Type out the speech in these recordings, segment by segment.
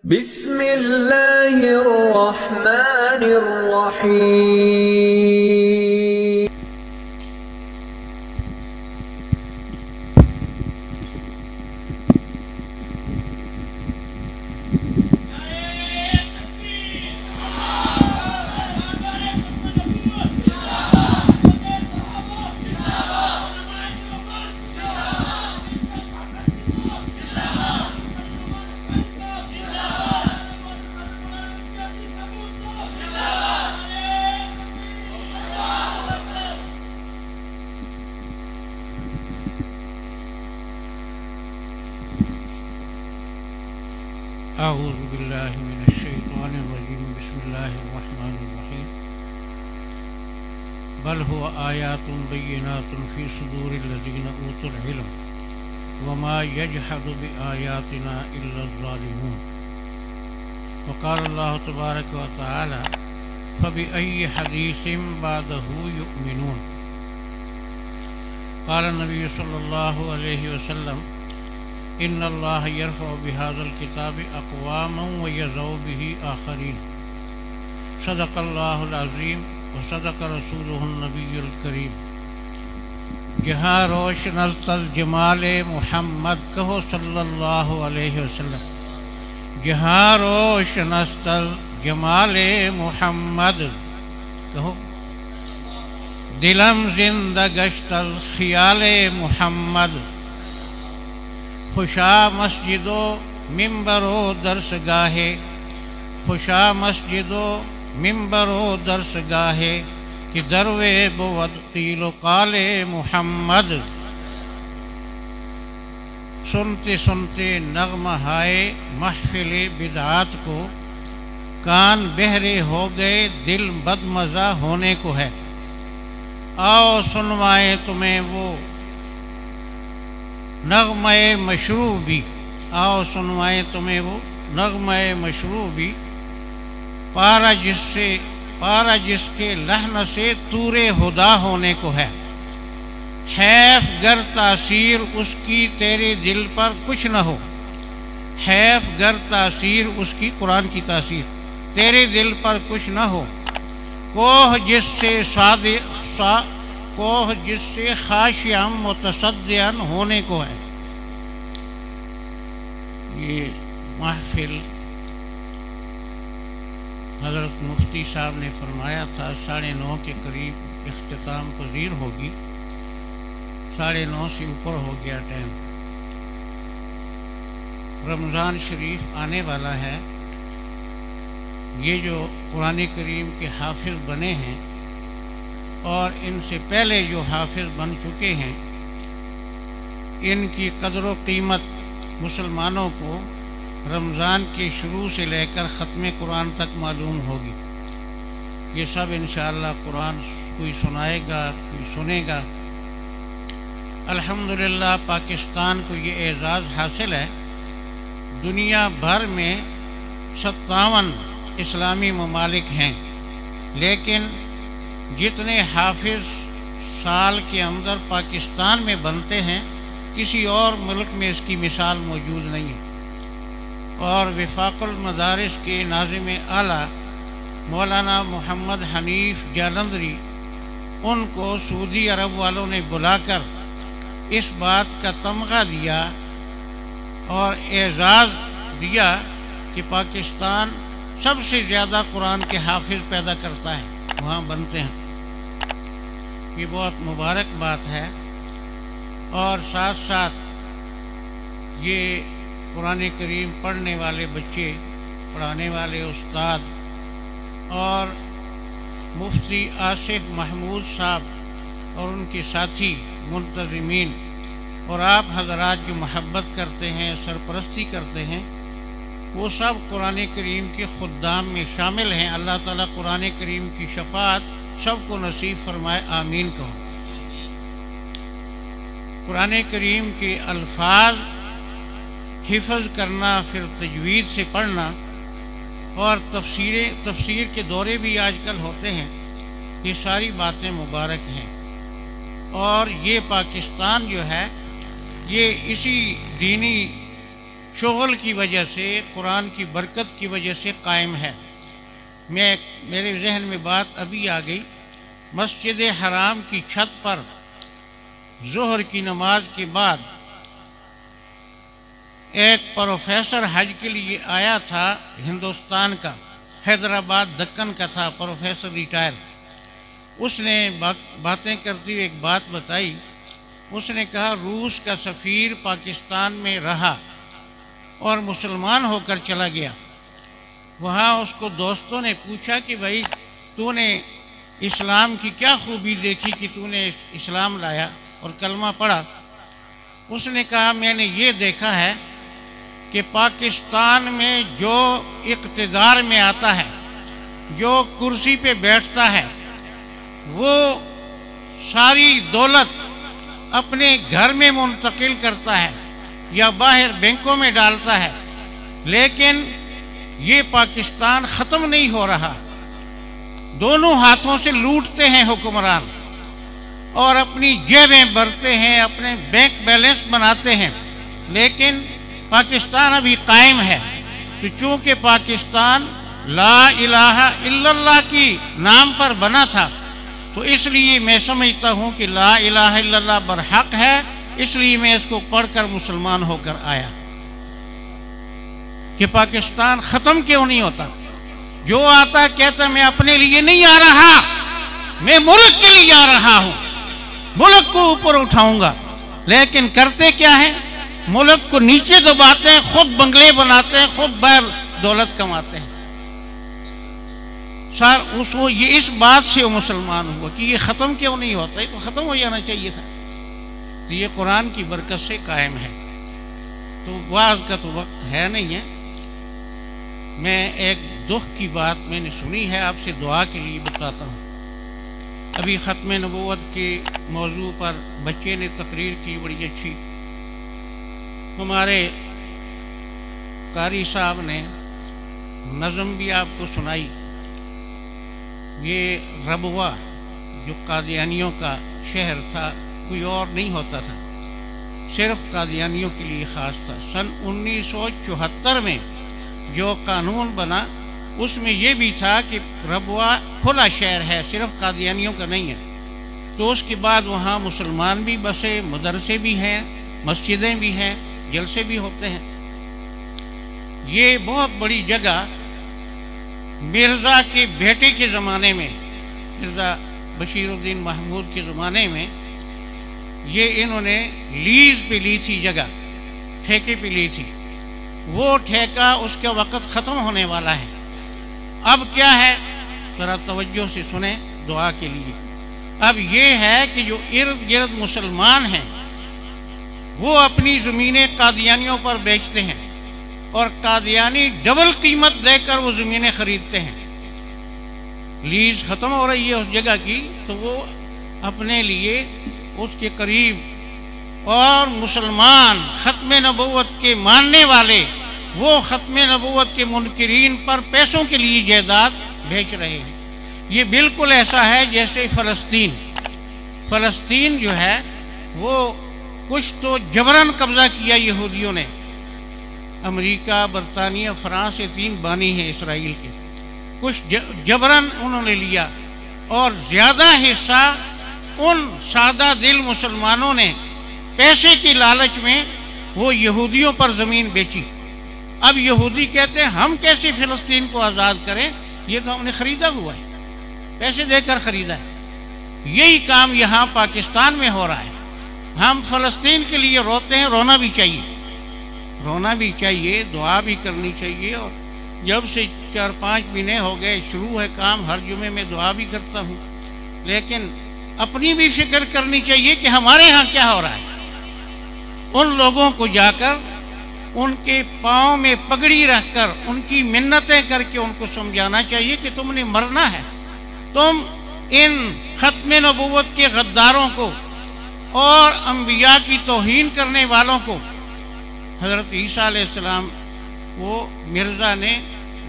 بسم اللہ الرحمن الرحیم اعوذ باللہ من الشیطان الرجیم بسم اللہ الرحمن الرحیم بل هو آیات بینات فی صدور الذین اوتوا العلم وما یجحد بآیاتنا الا الظالمون وقال اللہ تبارک وتعالی فبأي حدیث بعدہ یؤمنون قال النبی صلی اللہ علیہ وسلم ان اللہ یرفع بهذا الكتاب اقواما ویضع به آخرین صدق اللہ العظیم وصدق رسولہ النبی الکریم جہاں روشن از جمال محمد کہو صلی اللہ علیہ وسلم جہاں روشن از جمال محمد کہو دلم زندہ گشت خیال محمد خوشا مسجد و ممبر و درس گاہے خوشا مسجد و ممبر و درس گاہے کہ دروے بود قیل و قال محمد سنتے سنتے نغمہ ہائے محفل بدعات کو کان بہرے ہو گئے دل بدمزہ ہونے کو ہے آؤ سنوائے تمہیں وہ نغمہ مشروع بھی آؤ سنوائیں تمہیں وہ نغمہ مشروع بھی پارا جس کے لحن سے طور ہدا ہونے کو ہے حیف گر تاثیر اس کی تیرے دل پر کچھ نہ ہو حیف گر تاثیر اس کی قرآن کی تاثیر تیرے دل پر کچھ نہ ہو کوہ جس سے خاشعاً متصدعاً ہونے کو ہے یہ محفل حضرت مفتی صاحب نے فرمایا تھا 9:30 کے قریب اختتام پذیر ہوگی 9:30 سے اوپر ہو گیا ٹائم رمضان شریف آنے والا ہے یہ جو قرآن کریم کے حافظ بنے ہیں اور ان سے پہلے جو حافظ بن چکے ہیں ان کی قدر و قیمت مسلمانوں کو رمضان کے شروع سے لے کر ختم قرآن تک معلوم ہوگی یہ سب انشاءاللہ قرآن کوئی سنائے گا کوئی سنے گا الحمدللہ پاکستان کو یہ اعزاز حاصل ہے دنیا بھر میں 57 اسلامی ممالک ہیں لیکن جتنے حافظ سال کے اندر پاکستان میں بنتے ہیں کسی اور ملک میں اس کی مثال موجود نہیں ہے اور وفاق المدارس کے ناظم اعلیٰ مولانا محمد حنیف جالندری ان کو سعودی عرب والوں نے بلا کر اس بات کا تمغہ دیا اور اعزاز دیا کہ پاکستان سب سے زیادہ قرآن کے حافظ پیدا کرتا ہے وہاں بنتے ہیں یہ بہت مبارک بات ہے اور ساتھ ساتھ یہ قرآن کریم پڑھنے والے بچے پڑھانے والے استاد اور مفتی آصف محمود صاحب اور ان کے ساتھی منتظمین اور آپ حضرات جو محبت کرتے ہیں سرپرستی کرتے ہیں وہ سب قرآن کریم کے خدام میں شامل ہیں اللہ تعالیٰ قرآن کریم کی شفاعت سب کو نصیب فرمائے آمین کہو قرآن کریم کے الفاظ حفظ کرنا پھر تجوید سے پڑھنا اور تفسیر کے دورے بھی آج کل ہوتے ہیں یہ ساری باتیں مبارک ہیں اور یہ پاکستان جو ہے یہ اسی دینی شغل کی وجہ سے، قرآن کی برکت کی وجہ سے قائم ہے۔ میرے ذہن میں بات ابھی آ گئی، مسجد حرام کی چھت پر ظہر کی نماز کے بعد ایک پروفیسر حج کے لیے آیا تھا، ہندوستان کا، حیدرآباد دکن کا تھا، پروفیسر ریٹائر۔ اس نے باتیں کرتی ہوئے ایک بات بتائی۔ اس نے کہا روس کا سفیر پاکستان میں رہا اور مسلمان ہو کر چلا گیا۔ وہاں اس کو دوستوں نے پوچھا کہ بھائی تو نے اسلام کی کیا خوبی دیکھی کہ تو نے اسلام لایا اور کلمہ پڑھا؟ اس نے کہا میں نے یہ دیکھا ہے کہ پاکستان میں جو اقتدار میں آتا ہے، جو کرسی پہ بیٹھتا ہے، وہ ساری دولت اپنے گھر میں منتقل کرتا ہے یا باہر بینکوں میں ڈالتا ہے، لیکن یہ پاکستان ختم نہیں ہو رہا۔ دونوں ہاتھوں سے لوٹتے ہیں حکمران اور اپنی جیبیں بھرتے ہیں، اپنے بینک بیلنس بناتے ہیں، لیکن پاکستان ابھی قائم ہے۔ تو چونکہ پاکستان لا الہ الا اللہ کی نام پر بنا تھا، تو اس لیے میں سمجھتا ہوں کہ لا الہ الا اللہ برحق ہے، اس لیے میں اس کو پڑھ کر مسلمان ہو کر آیا۔ کہ پاکستان ختم کیوں نہیں ہوتا؟ جو آتا کہتا میں اپنے لیے نہیں آ رہا، میں ملک کے لیے آ رہا ہوں، ملک کو اوپر اٹھاؤں گا، لیکن کرتے کیا ہیں؟ ملک کو نیچے دباتے ہیں، خود بنگلے بناتے ہیں، خود باہر دولت کماتے ہیں۔ یہ اس بات سے وہ مسلمان ہوا کہ یہ ختم کیوں نہیں ہوتا؟ یہ تو ختم ہو جانا چاہیے تھا۔ تو یہ قرآن کی برکت سے قائم ہے۔ تو وعظ کا تو وقت ہے نہیں ہے۔ میں ایک دکھ کی بات میں نے سنی ہے، آپ سے دعا کے لیے بتاتا ہوں۔ ابھی ختم نبوت کے موضوع پر بچے نے تقریر کی، بڑی اچھی۔ ہمارے قاری صاحب نے نظم بھی آپ کو سنائی۔ یہ ربوہ جو قادیانیوں کا شہر تھا، کوئی اور نہیں ہوتا تھا، صرف قادیانیوں کے لیے خاص تھا۔ سن 1974 میں جو قانون بنا اس میں یہ بھی تھا کہ ربوہ کھلا شہر ہے، صرف قادیانیوں کا نہیں ہے۔ تو اس کے بعد وہاں مسلمان بھی بسے، مدرسے بھی ہیں، مسجدیں بھی ہیں، جلسے بھی ہوتے ہیں۔ یہ بہت بڑی جگہ مرزا کے بیٹے کے زمانے میں، مرزا بشیر الدین محمود کے زمانے میں، یہ انہوں نے لیز پہ لی تھی، جگہ ٹھیکے پہ لی تھی۔ وہ ٹھیکہ اس کا وقت ختم ہونے والا ہے۔ اب کیا ہے؟ ذرا توجہ سے سنیں دعا کے لیے۔ اب یہ ہے کہ جو ارد گرد مسلمان ہیں وہ اپنی زمینیں قادیانیوں پر بیچتے ہیں اور قادیانی ڈبل قیمت دے کر وہ زمینیں خریدتے ہیں۔ لیز ختم ہو رہی ہے اس جگہ کی، تو وہ اپنے لیے اس کے قریب، اور مسلمان ختم نبوت کے ماننے والے وہ ختم نبوت کے منکرین پر پیسوں کے لیے جائیداد بیچ رہے ہیں۔ یہ بالکل ایسا ہے جیسے فلسطین جو ہے وہ کچھ تو جبراً قبضہ کیا یہودیوں نے، امریکہ، برطانیہ، فرانس، یہ 3 بانی ہیں اسرائیل کے، کچھ جبراً انہوں نے لیا، اور زیادہ حصہ ان سادہ دل مسلمانوں نے پیسے کی لالچ میں وہ یہودیوں پر زمین بیچی۔ اب یہودی کہتے ہیں ہم کیسے فلسطین کو آزاد کریں، یہ تو ہم نے خریدا ہوا ہے، پیسے دے کر خریدا ہے۔ یہی کام یہاں پاکستان میں ہو رہا ہے۔ ہم فلسطین کے لیے روتے ہیں، رونا بھی چاہیے، دعا بھی کرنی چاہیے، اور جب سے 4-5 مہینے ہو گئے شروع ہے کام، ہر جمعے میں دعا بھی کرتا ہوں، لیکن اپنی بھی فکر کرنی چاہیے کہ ہمارے ہاں کیا ہو رہا ہے۔ ان لوگوں کو جا کر ان کے پاؤں میں پگڑی رکھ کر ان کی منتیں کر کے ان کو سمجھانا چاہیے کہ تم نے مرنا ہے۔ تم ان ختم نبوت کے غداروں کو اور انبیاء کی توہین کرنے والوں کو، حضرت عیسیٰ علیہ السلام، وہ مرزا نے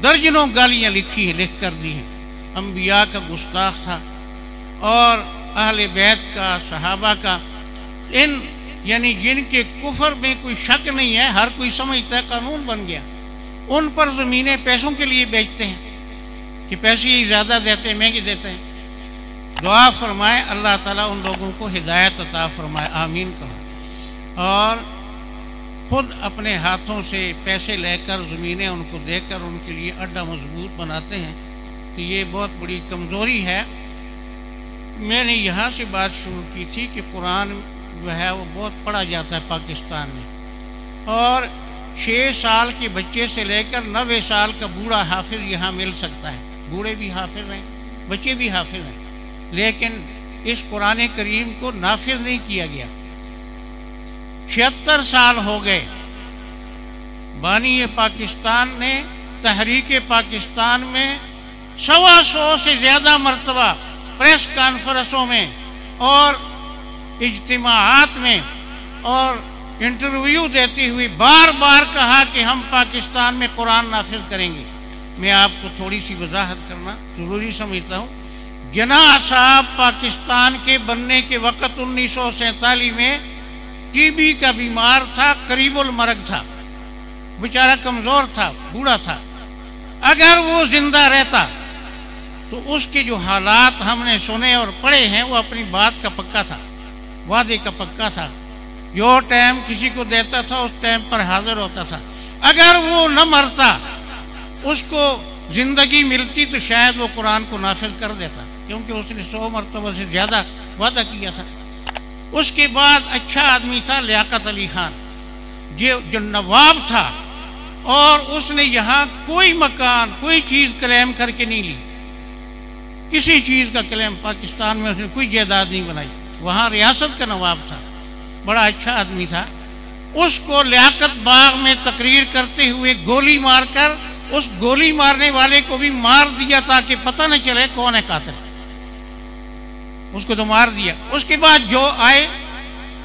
درجنوں گالیاں لکھ کر دی ہیں، انبیاء کا گستاخ تھا اور اہل بیت کا، صحابہ کا۔ ان یعنی جن کے کفر میں کوئی شک نہیں ہے، ہر کوئی سمجھتا ہے قانون بن گیا، ان پر زمینیں پیسوں کے لیے بیچتے ہیں کہ پیسے ہی زیادہ دیتے ہیں، مہنگی دیتے ہیں۔ دعا فرمائے اللہ تعالیٰ ان لوگوں کو ہدایت عطا فرمائے، آمین کہو۔ اور خود اپنے ہاتھوں سے پیسے لے کر زمینیں ان کو دے کر ان کے لیے اڈا مضبوط بناتے ہیں، تو یہ بہت بڑی کمزوری ہے۔ میں نے یہاں سے بات شروع کی تھی کہ قرآن جو ہے وہ بہت پڑھا جاتا ہے پاکستان میں، اور 6 سال کے بچے سے لے کر 90 سال کا بوڑھا حافظ یہاں مل سکتا ہے، بوڑھے بھی حافظ ہیں، بچے بھی حافظ ہیں، لیکن اس قرآن کریم کو نافذ نہیں کیا گیا۔ 76 سال ہو گئے بانی پاکستان نے تحریک پاکستان میں 125 سے زیادہ مرتبہ پریس کانفرنسوں میں اور اجتماعات میں اور انٹرویو دیتی ہوئی بار بار کہا کہ ہم پاکستان میں قرآن نافذ کریں گے۔ میں آپ کو تھوڑی سی وضاحت کرنا ضروری سمجھتا ہوں۔ جناح صاحب پاکستان کے بننے کے وقت 1947 میں ٹی بی کا بیمار تھا، قریب المرگ تھا، بیچارہ کمزور تھا، بوڑھا تھا۔ اگر وہ زندہ رہتا تو اس کے جو حالات ہم نے سنے اور پڑھے ہیں، وہ اپنی بات کا پکا تھا، وعدے کا پکا تھا، جو ٹائم کسی کو دیتا تھا اس ٹائم پر حاضر ہوتا تھا۔ اگر وہ نہ مرتا، اس کو زندگی ملتی تو شاید وہ قرآن کو نافذ کر دیتا، کیونکہ اس نے 100 مرتبہ سے زیادہ وعدہ کیا تھا۔ اس کے بعد اچھا آدمی تھا لیاقت علی خان، جو نواب تھا، اور اس نے یہاں کوئی مکان کوئی چیز کلیم کر کے نہیں لی، کسی چیز کا کلیم پاکستان میں اس نے کوئی جائیداد نہیں بنائی، وہاں ریاست کا نواب تھا، بڑا اچھا آدمی تھا۔ اس کو لیاقت باغ میں تقریر کرتے ہوئے گولی مار کر اس گولی مارنے والے کو بھی مار دیا تاکہ پتہ نہ چلے کون ہے قاتل، اس کو تو مار دیا۔ اس کے بعد جو آئے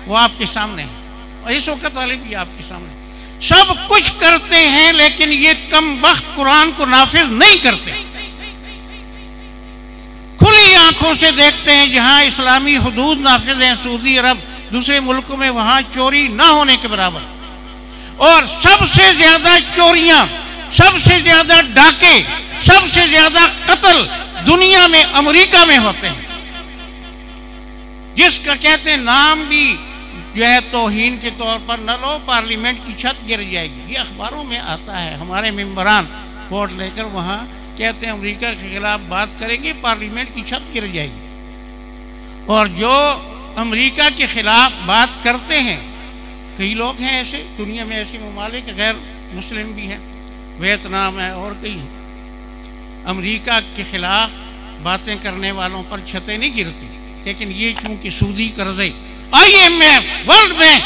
وہ آپ کے سامنے ہیں، اور اس وقت والے بھی آپ کے سامنے ہیں۔ سب کچھ کرتے ہیں لیکن یہ کم بخت قرآن کو نافذ نہیں کرتے۔ کھلی آنکھوں سے دیکھتے ہیں جہاں اسلامی حدود نافذ ہیں، سعودی عرب دوسرے ملکوں میں، وہاں چوری نہ ہونے کے برابر، اور سب سے زیادہ چوریاں، سب سے زیادہ ڈاکے، سب سے زیادہ قتل دنیا میں امریکہ میں ہوتے ہیں، جس کا کہتے ہیں نام بھی جو ہے توہین کے طور پر نہ لو، پارلیمنٹ کی چھت گر جائے گی۔ یہ اخباروں میں آتا ہے، ہمارے ممبران ووٹ لے کر وہاں کہتے ہیں امریکہ کے خلاف بات کریں گے، پارلیمنٹ کی چھت گر جائے گی۔ اور جو امریکہ کے خلاف بات کرتے ہیں، کئی لوگ ہیں ایسے، دنیا میں ایسے ممالک غیر مسلم بھی ہیں، ویتنام ہے اور کئی ہیں، امریکہ کے خلاف باتیں کرنے والوں پر چھتیں نہیں گرتی، لیکن یہ چونکہ سودی قرضے، IMF، ورلڈ بینک،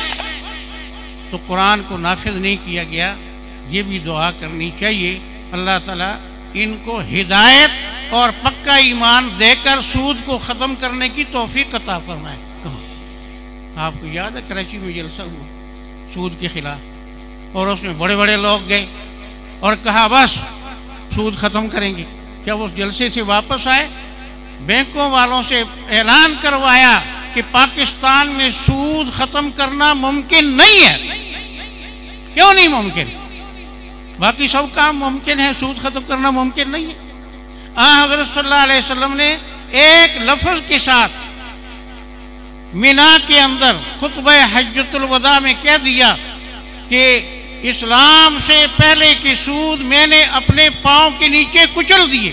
تو قرآن کو نافذ نہیں کیا گیا۔ یہ بھی دعا کرنی چاہیے اللہ تعالیٰ ان کو ہدایت اور پکا ایمان دے کر سود کو ختم کرنے کی توفیق عطا فرمائے۔ آپ کو یاد ہے کراچی میں جلسہ ہوا سود کے خلاف، اور اس میں بڑے بڑے لوگ گئے اور کہا بس سود ختم کریں گے۔ جب اس جلسے سے واپس آئے، بینکوں والوں سے اعلان کروایا کہ پاکستان میں سود ختم کرنا ممکن نہیں ہے۔ کیوں نہیں ممکن؟ باقی سب کام ممکن ہے، سود ختم کرنا ممکن نہیں ہے۔ حضرت صلی اللہ علیہ وسلم نے ایک لفظ کے ساتھ مینا کے اندر خطبہ حجۃ الوداع میں کہہ دیا کہ اسلام سے پہلے کے سود میں نے اپنے پاؤں کے نیچے کچل دیے،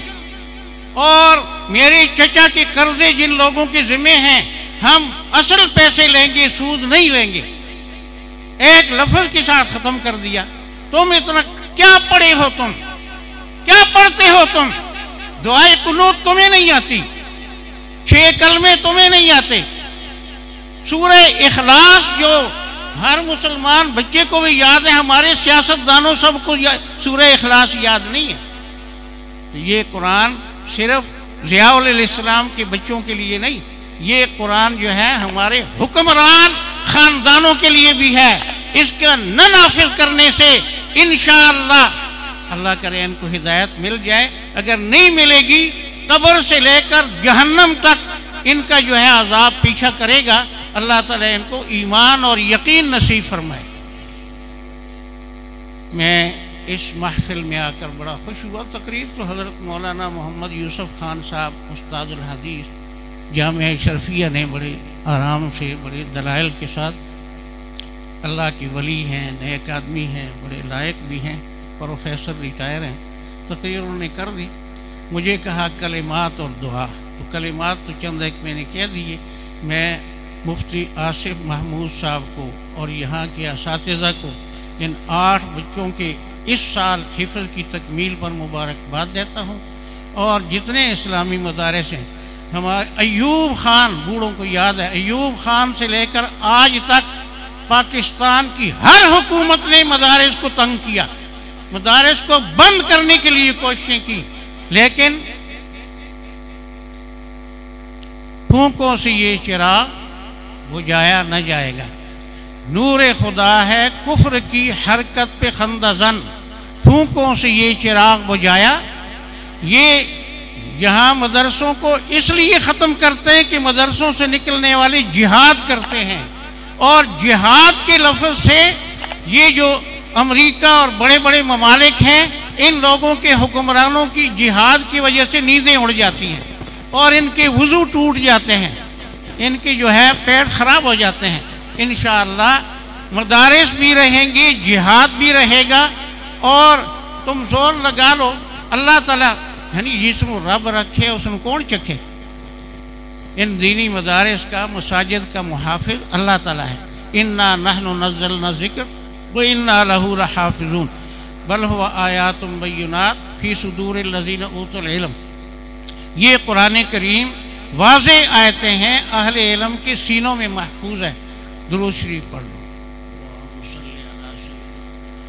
اور میرے چچا کے قرضے جن لوگوں کے ذمہ ہیں ہم اصل پیسے لیں گے، سود نہیں لیں گے۔ ایک لفظ کے ساتھ ختم کر دیا۔ تم اتنا کیا پڑھے ہو، تم کیا پڑھتے ہو، تم دعائے قنوت تمہیں نہیں آتی، 6 کلمے تمہیں نہیں آتے، سورہ اخلاص جو ہر مسلمان بچے کو بھی یاد ہے، ہمارے سیاست دانوں سب کو سورہ اخلاص یاد نہیں ہے۔ تو یہ قرآن صرف ضیاء الاسلام کے بچوں کے لیے نہیں، یہ قرآن جو ہے ہمارے حکمران خاندانوں کے لیے بھی ہے۔ اس کا نہ نافذ کرنے سے انشاءاللہ اللہ کرے ان کو ہدایت مل جائے، اگر نہیں ملے گی قبر سے لے کر جہنم تک ان کا جو ہے عذاب پیچھا کرے گا۔ اللہ تعالیٰ ان کو ایمان اور یقین نصیب فرمائے۔ میں اس محفل میں آ کر بڑا خوش ہوا۔ تقریب تو حضرت مولانا محمد یوسف خان صاحب استاد الحدیث جامعہ اشرفیہ نے بڑے آرام سے بڑے دلائل کے ساتھ، اللہ کی ولی ہیں، نیک آدمی ہیں، بڑے لائق بھی ہیں، پروفیسر ریٹائر ہیں، تقریر انہوں نے کر دی۔ مجھے کہا کلمات اور دعا، تو کلمات تو چند ایک میں نے کہہ دیے۔ میں مفتی آصف محمود صاحب کو اور یہاں کے اساتذہ کو ان 8 بچوں کے اس سال حفظ کی تکمیل پر مبارکباد دیتا ہوں، اور جتنے اسلامی مدارس ہیں، ہمارے ایوب خان، بوڑھوں کو یاد ہے، ایوب خان سے لے کر آج تک پاکستان کی ہر حکومت نے مدارس کو تنگ کیا، مدارس کو بند کرنے کے لیے کوششیں کی، لیکن پھونکوں سے یہ چراغ بجھایا نہ جائے گا۔ نور خدا ہے کفر کی حرکت پہ خندہ زن، پھونکوں سے یہ چراغ بجھایا۔ یہ یہاں مدرسوں کو اس لیے ختم کرتے ہیں کہ مدرسوں سے نکلنے والے جہاد کرتے ہیں، اور جہاد کے لفظ سے یہ جو امریکہ اور بڑے بڑے ممالک ہیں، ان لوگوں کے حکمرانوں کی جہاد کی وجہ سے نیندیں اڑ جاتی ہیں، اور ان کے وضو ٹوٹ جاتے ہیں، ان کے جو ہے پیٹ خراب ہو جاتے ہیں۔ انشاءاللہ مدارس بھی رہیں گے، جہاد بھی رہے گا، اور تم زور لگا لو، اللہ تعالیٰ یعنی جس کو رب رکھے اس کو کون چکھے۔ ان دینی مدارس کا، مساجد کا محافظ اللہ تعالیٰ ہے۔ انا نحن نزلنا ذکر وانا لہ لحافظون بل هو آیات بینات فی صدور الذین اوتوا العلم۔ یہ قرآن کریم واضح آیتیں ہیں، اہل علم کے سینوں میں محفوظ ہے۔ درود شریف پڑھ لو۔